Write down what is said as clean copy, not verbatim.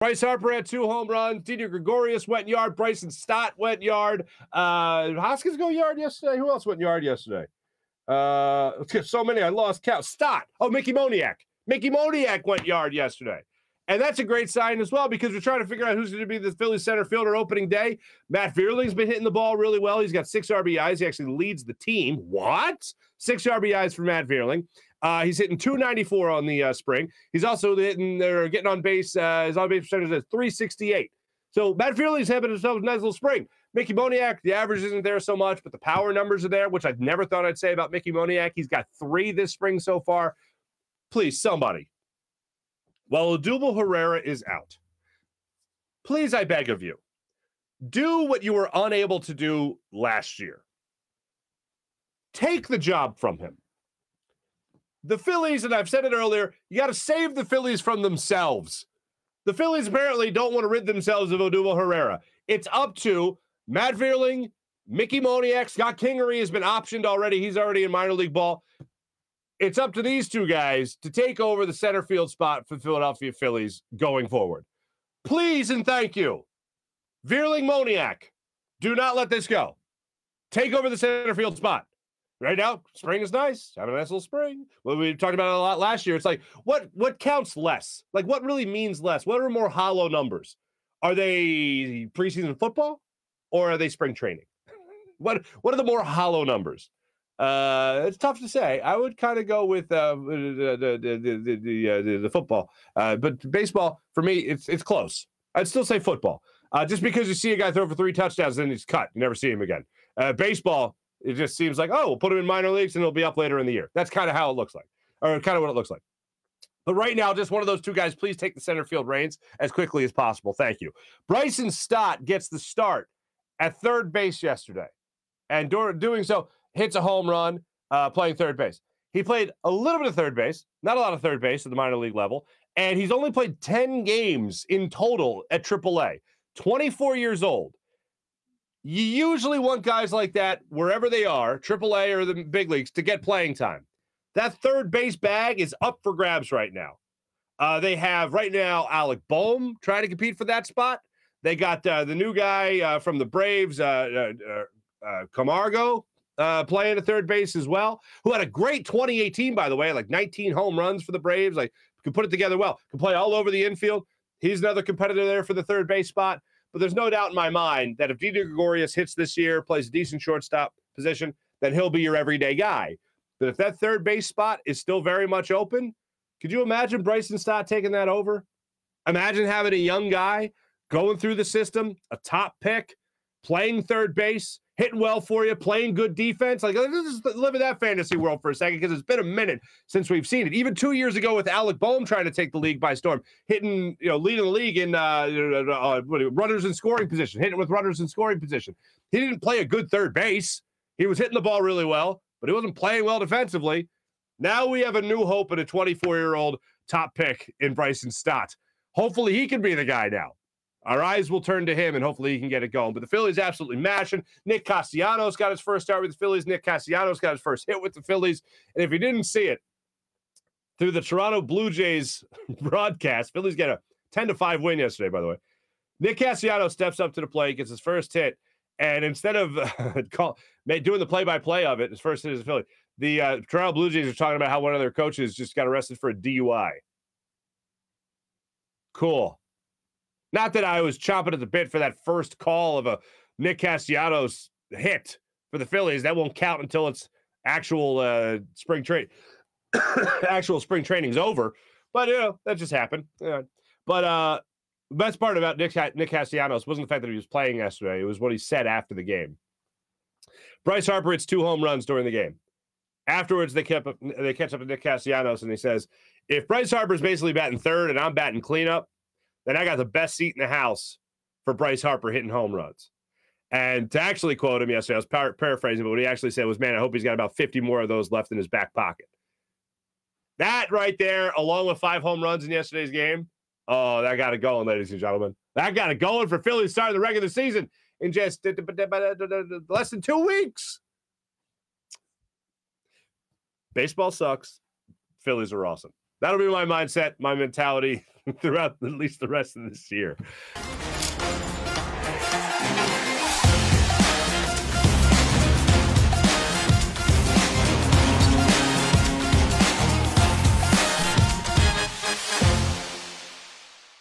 Bryce Harper had 2 home runs. Didi Gregorius went yard. Bryson Stott went yard. Hoskins go yard yesterday. Who else went yard yesterday? So many. I lost count. Stott. Oh, Mickey Moniak. Mickey Moniak went yard yesterday. And that's a great sign as well because we're trying to figure out who's going to be the Phillies center fielder opening day. Matt Vierling's been hitting the ball really well. He's got 6 RBIs. He actually leads the team. What? 6 RBIs for Matt Vierling. He's hitting .294 on the spring. He's also hitting or getting on base. His on base percentage is .368. So Matt Vierling's having himself a nice little spring. Mickey Moniak, the average isn't there so much, but the power numbers are there, which I never thought I'd say about Mickey Moniak. He's got 3 this spring so far. Please, somebody. While Odubel Herrera is out, please, I beg of you, do what you were unable to do last year. Take the job from him. The Phillies, and I've said it earlier, you got to save the Phillies from themselves. The Phillies apparently don't want to rid themselves of Odubel Herrera. It's up to Matt Vierling, Mickey Moniak. Scott Kingery has been optioned already. He's already in minor league ball. It's up to these 2 guys to take over the center field spot for Philadelphia Phillies going forward. Please and thank you. Vierling, Moniak, do not let this go. Take over the center field spot. Right now, spring is nice. Have a nice little spring. Well, we talked about it a lot last year. It's like, what counts less? Like, what really means less? What are more hollow numbers? Are they preseason football or are they spring training? What are the more hollow numbers? It's tough to say. I would kind of go with the football, but baseball for me, it's close. I'd still say football. Just because you see a guy throw for 3 touchdowns, then he's cut. You never see him again. Baseball, it just seems like, oh, we'll put him in minor leagues and he'll be up later in the year. That's kind of how it looks like, or kind of what it looks like. But right now, just one of those 2 guys, please take the center field reins as quickly as possible. Thank you. Bryson Stott gets the start at third base yesterday. And doing so, hits a home run playing third base. He played a little bit of third base, not a lot of third base at the minor league level, and he's only played 10 games in total at AAA. 24 years old. You usually want guys like that, wherever they are, AAA or the big leagues, to get playing time. That third base bag is up for grabs right now. They have, right now, Alec Boehm trying to compete for that spot. They got the new guy from the Braves, Camargo, playing at third base as well, who had a great 2018, by the way, like 19 home runs for the Braves. Like, could put it together well. Can play all over the infield. He's another competitor there for the third base spot. But there's no doubt in my mind that if Didi Gregorius hits this year, plays a decent shortstop position, then he'll be your everyday guy. But if that third base spot is still very much open, could you imagine Bryson Stott taking that over? Imagine having a young guy going through the system, a top pick, playing third base, hitting well for you, playing good defense. Like, let's just live in that fantasy world for a second, because it's been a minute since we've seen it. Even 2 years ago with Alec Boehm trying to take the league by storm, hitting, leading the league in runners in scoring position, hitting with runners in scoring position. He didn't play a good third base. He was hitting the ball really well, but he wasn't playing well defensively. Now we have a new hope and a 24-year-old top pick in Bryson Stott. Hopefully he can be the guy now. Our eyes will turn to him, and hopefully he can get it going. But the Phillies absolutely mashing. Nick Castellanos got his first start with the Phillies. Nick Castellanos got his first hit with the Phillies. And if you didn't see it, through the Toronto Blue Jays broadcast, Phillies get a 10-5 win yesterday, by the way. Nick Castellanos steps up to the plate, gets his first hit, and instead of doing the play-by-play of it, his first hit is a Philly, the Toronto Blue Jays are talking about how one of their coaches just got arrested for a DUI. Cool. Not that I was chomping at the bit for that first call of a Nick Castellanos hit for the Phillies. That won't count until it's actual spring training. Actual spring training's over. But, that just happened. Yeah. But the best part about Nick Castellanos wasn't the fact that he was playing yesterday. It was what he said after the game. Bryce Harper hits 2 home runs during the game. Afterwards, they catch up with Nick Castellanos, and he says, if Bryce Harper's basically batting third and I'm batting cleanup, then I got the best seat in the house for Bryce Harper hitting home runs. And to actually quote him yesterday, I was paraphrasing, but what he actually said was, man, I hope he's got about 50 more of those left in his back pocket. That right there, along with 5 home runs in yesterday's game, oh, that got it going, ladies and gentlemen. That got it going for Phillies starting the regular season in just less than 2 weeks. Baseball sucks. Phillies are awesome. That'll be my mindset, my mentality throughout at least the rest of this year.